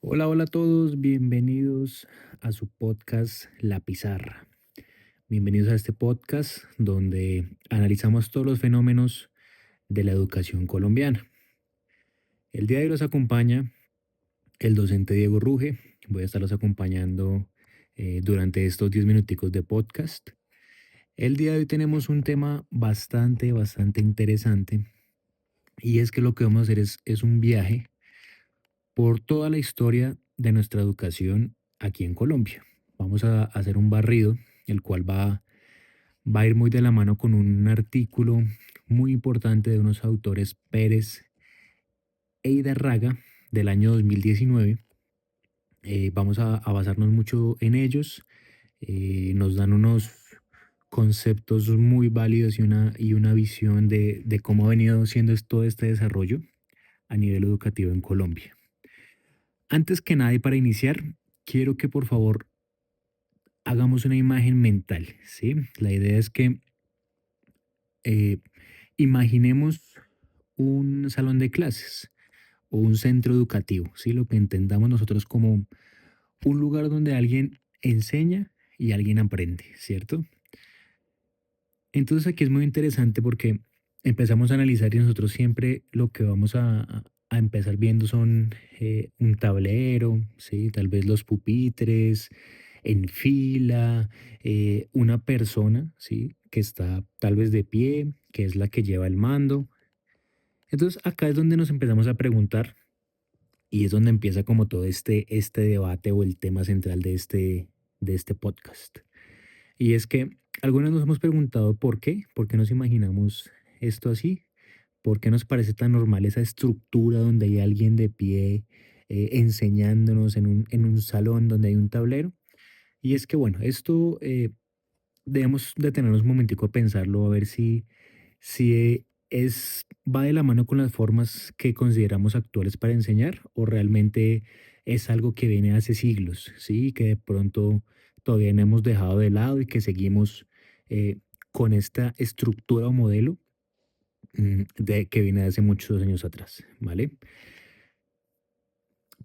Hola, hola a todos, bienvenidos a su podcast La Pizarra. Bienvenidos a este podcast donde analizamos todos los fenómenos de la educación colombiana. El día de hoy los acompaña el docente Diego Ruge. Voy a estarlos acompañando durante estos 10 minuticos de podcast. El día de hoy tenemos un tema bastante interesante y es que lo que vamos a hacer es un viaje por toda la historia de nuestra educación aquí en Colombia. Vamos a hacer un barrido, el cual va a ir muy de la mano con un artículo muy importante de unos autores Pérez e Hidárraga del año 2019. Vamos a basarnos mucho en ellos. Nos dan unos conceptos muy válidos y una visión de cómo ha venido siendo todo este desarrollo a nivel educativo en Colombia. Antes que nada y para iniciar, quiero que por favor hagamos una imagen mental, ¿sí? La idea es que eh, imaginemos un salón de clases o un centro educativo, ¿sí? Lo que entendamos nosotros como un lugar donde alguien enseña y alguien aprende, ¿cierto? Entonces aquí es muy interesante porque empezamos a analizar y nosotros siempre lo que vamos a empezar viendo son un tablero, ¿sí? Tal vez los pupitres en fila, una persona, ¿sí? Que está tal vez de pie, que es la que lleva el mando. Entonces acá es donde nos empezamos a preguntar y es donde empieza como todo este debate o el tema central de este podcast. Y es que algunos nos hemos preguntado por qué nos imaginamos esto así, por qué nos parece tan normal esa estructura donde hay alguien de pie enseñándonos en un salón donde hay un tablero. Y es que, bueno, esto debemos detenernos un momentico a pensarlo, a ver si va de la mano con las formas que consideramos actuales para enseñar o realmente es algo que viene hace siglos, ¿sí? Que de pronto todavía no hemos dejado de lado y que seguimos eh, con esta estructura o modelo que viene de hace muchos años atrás, ¿vale?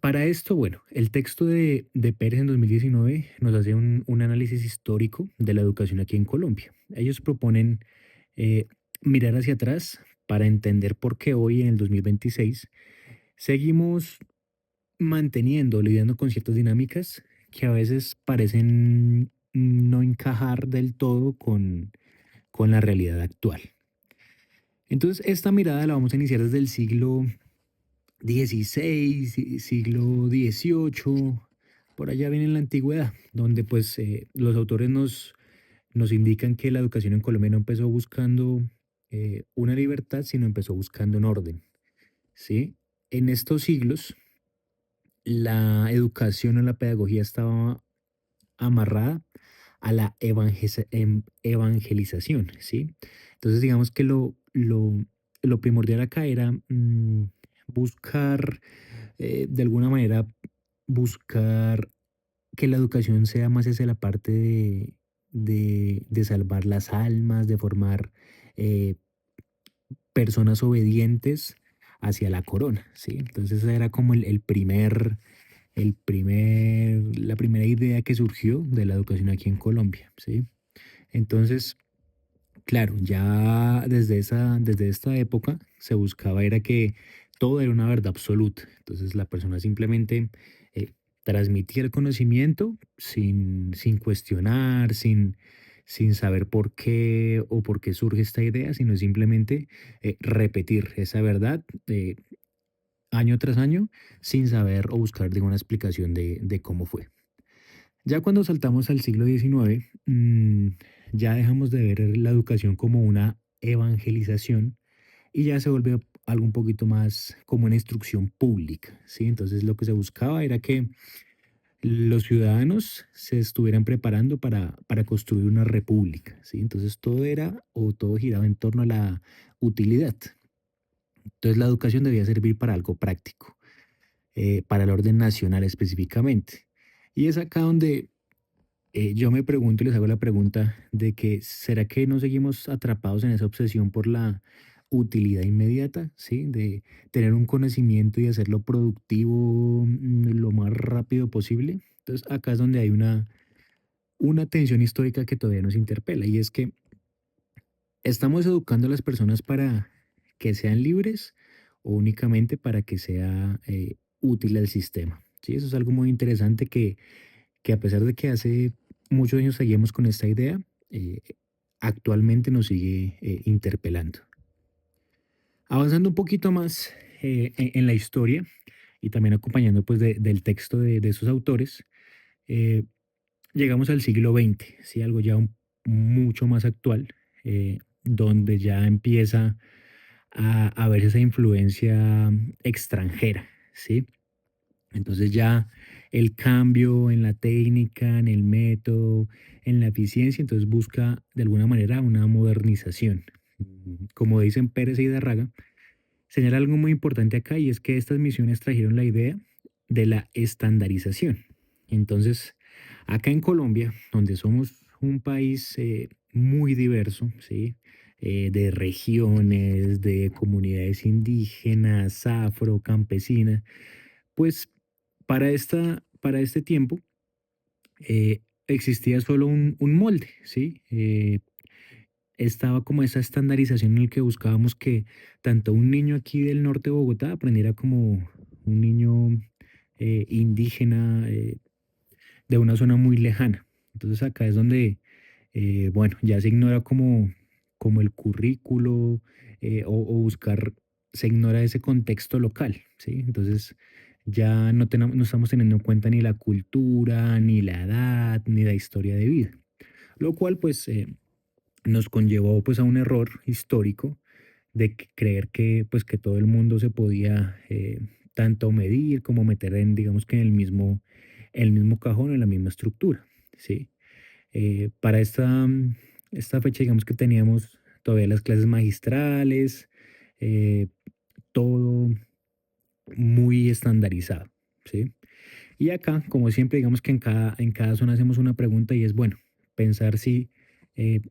Para esto, bueno, el texto de Pérez en 2019 nos hace un análisis histórico de la educación aquí en Colombia. Ellos proponen eh, mirar hacia atrás para entender por qué hoy, en el 2026, seguimos manteniendo, lidiando con ciertas dinámicas que a veces parecen no encajar del todo con la realidad actual. Entonces, esta mirada la vamos a iniciar desde el siglo 16, siglo 18, por allá viene en la antigüedad, donde pues los autores nos indican que la educación en Colombia no empezó buscando una libertad, sino empezó buscando un orden, ¿sí? En estos siglos, la educación o la pedagogía estaba amarrada a la evangelización, ¿sí? Entonces, digamos que lo primordial acá era buscar, de alguna manera, buscar que la educación sea más hacia la parte de salvar las almas, de formar eh, personas obedientes hacia la corona, ¿sí? Entonces, esa era como la primera idea que surgió de la educación aquí en Colombia, ¿sí? Entonces, claro, ya desde esta época se buscaba era que todo era una verdad absoluta. Entonces la persona simplemente eh, transmitía el conocimiento sin cuestionar, sin saber por qué o por qué surge esta idea, sino simplemente repetir esa verdad año tras año sin saber o buscar ninguna explicación de cómo fue. Ya cuando saltamos al siglo XIX, ya dejamos de ver la educación como una evangelización y ya se volvió algo un poquito más como una instrucción pública, ¿sí? Entonces lo que se buscaba era que los ciudadanos se estuvieran preparando para construir una república, ¿sí? Entonces todo giraba en torno a la utilidad. Entonces la educación debía servir para algo práctico, para el orden nacional específicamente. Y es acá donde yo me pregunto y les hago la pregunta de que, ¿será que no seguimos atrapados en esa obsesión utilidad inmediata, ¿sí? De tener un conocimiento y hacerlo productivo lo más rápido posible. Entonces, acá es donde hay una tensión histórica que todavía nos interpela y es que ¿estamos educando a las personas para que sean libres o únicamente para que sea útil al sistema? Sí, eso es algo muy interesante que a pesar de que hace muchos años seguimos con esta idea, eh, actualmente nos sigue interpelando. Avanzando un poquito más en la historia y también acompañando pues del texto de esos autores, eh, llegamos al siglo XX, ¿sí? Algo ya mucho más actual, donde ya empieza a ver esa influencia extranjera, ¿sí? Entonces ya el cambio en la técnica, en el método, en la eficiencia, entonces busca de alguna manera una modernización. Como dicen Pérez y Darraga, señala algo muy importante acá y es que estas misiones trajeron la idea de la estandarización. Entonces, acá en Colombia, donde somos un país muy diverso, ¿sí? De regiones, de comunidades indígenas, afro, campesinas, pues para este tiempo existía solo un molde, ¿sí? Estaba como esa estandarización en el que buscábamos que tanto un niño aquí del norte de Bogotá aprendiera como un niño indígena de una zona muy lejana. Entonces acá es donde, bueno, ya se ignora como el currículo o buscar, se ignora ese contexto local, ¿sí? Entonces ya no estamos teniendo en cuenta ni la cultura, ni la edad, ni la historia de vida, lo cual pues nos conllevó pues a un error histórico de creer que pues que todo el mundo se podía tanto medir como meter en digamos que en el mismo cajón, en la misma estructura, ¿sí? Para esta fecha digamos que teníamos todavía las clases magistrales, eh, todo muy estandarizado, ¿sí? Y acá, como siempre, digamos que en cada zona hacemos una pregunta y es, bueno, pensar si eh,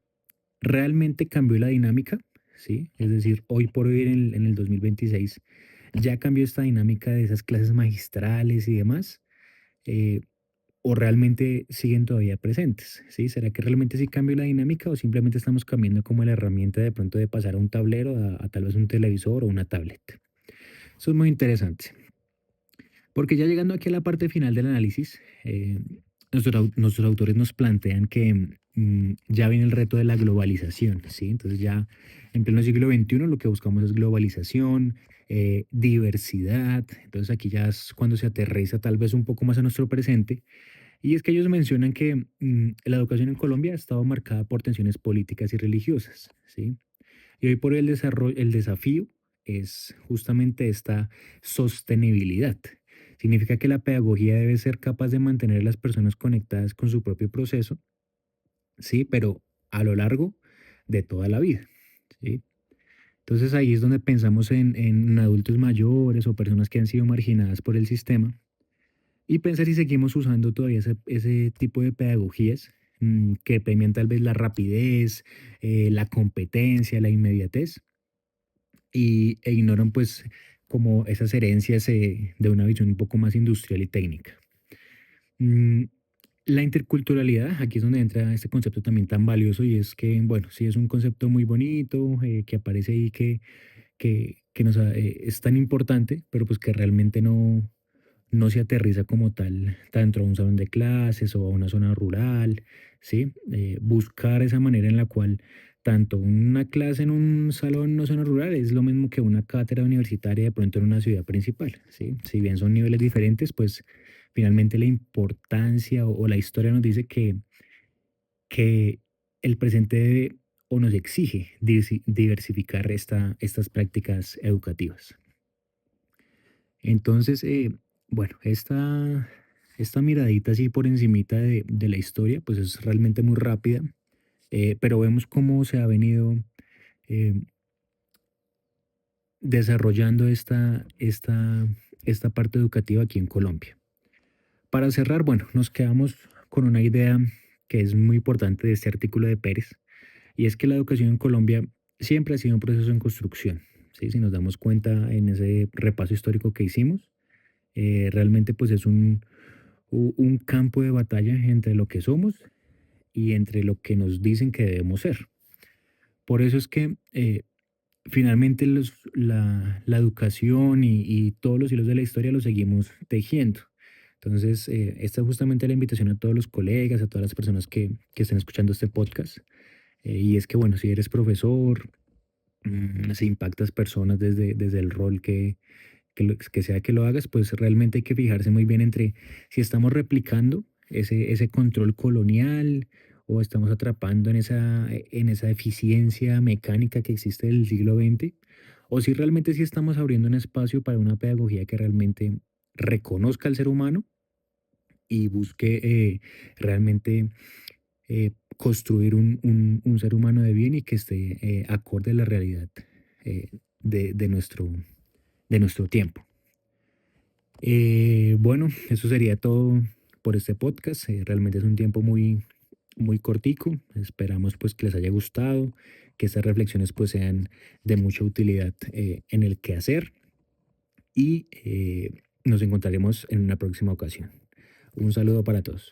realmente cambió la dinámica, ¿sí? Es decir, hoy por hoy en el 2026 ya cambió esta dinámica de esas clases magistrales y demás, eh, o realmente siguen todavía presentes, ¿sí? ¿Será que realmente sí cambió la dinámica o simplemente estamos cambiando como la herramienta de pronto de pasar a un tablero, a tal vez un televisor o una tablet? Eso es muy interesante. Porque ya llegando aquí a la parte final del análisis, nuestros autores nos plantean que ya viene el reto de la globalización, ¿sí? Entonces ya en pleno siglo XXI lo que buscamos es globalización, diversidad. Entonces aquí ya es cuando se aterriza tal vez un poco más a nuestro presente. Y es que ellos mencionan que la educación en Colombia ha estado marcada por tensiones políticas y religiosas, ¿sí? Y hoy por hoy el desafío es justamente esta sostenibilidad. Significa que la pedagogía debe ser capaz de mantener a las personas conectadas con su propio proceso, sí, pero a lo largo de toda la vida, ¿sí? Entonces ahí es donde pensamos en adultos mayores o personas que han sido marginadas por el sistema y pensar si seguimos usando todavía ese tipo de pedagogías que premian tal vez la rapidez, la competencia, la inmediatez e ignoran pues como esas herencias de una visión un poco más industrial y técnica. Mm, la interculturalidad, aquí es donde entra este concepto también tan valioso y es que, bueno, sí es un concepto muy bonito, que aparece ahí que es tan importante, pero pues que realmente no se aterriza como tal dentro de un salón de clases o a una zona rural, ¿sí? Buscar esa manera en la cual tanto una clase en un salón en una zona rural es lo mismo que una cátedra universitaria de pronto en una ciudad principal, ¿sí? Si bien son niveles diferentes, pues finalmente la importancia o la historia nos dice que el presente debe o nos exige diversificar estas prácticas educativas. Entonces, bueno, esta miradita así por encimita de la historia, pues es realmente muy rápida, pero vemos cómo se ha venido eh, desarrollando esta parte educativa aquí en Colombia. Para cerrar, bueno, nos quedamos con una idea que es muy importante de este artículo de Pérez, y es que la educación en Colombia siempre ha sido un proceso en construcción, ¿sí? Si nos damos cuenta en ese repaso histórico que hicimos, realmente pues es un campo de batalla entre lo que somos y entre lo que nos dicen que debemos ser. Por eso es que finalmente la educación y todos los hilos de la historia los seguimos tejiendo. Entonces, esta es justamente la invitación a todos los colegas, a todas las personas que estén escuchando este podcast. Y es que, bueno, si eres profesor, si impactas personas desde el rol que sea que lo hagas, pues realmente hay que fijarse muy bien entre si estamos replicando ese control colonial o estamos atrapando en esa eficiencia mecánica que existe del siglo XX, o si realmente sí estamos abriendo un espacio para una pedagogía que realmente reconozca al ser humano y busque realmente construir un ser humano de bien y que esté acorde a la realidad eh, de nuestro tiempo. Bueno, eso sería todo por este podcast. Realmente es un tiempo muy, muy cortico. Esperamos pues que les haya gustado, que estas reflexiones pues sean de mucha utilidad en el quehacer y nos encontraremos en una próxima ocasión. Un saludo para todos.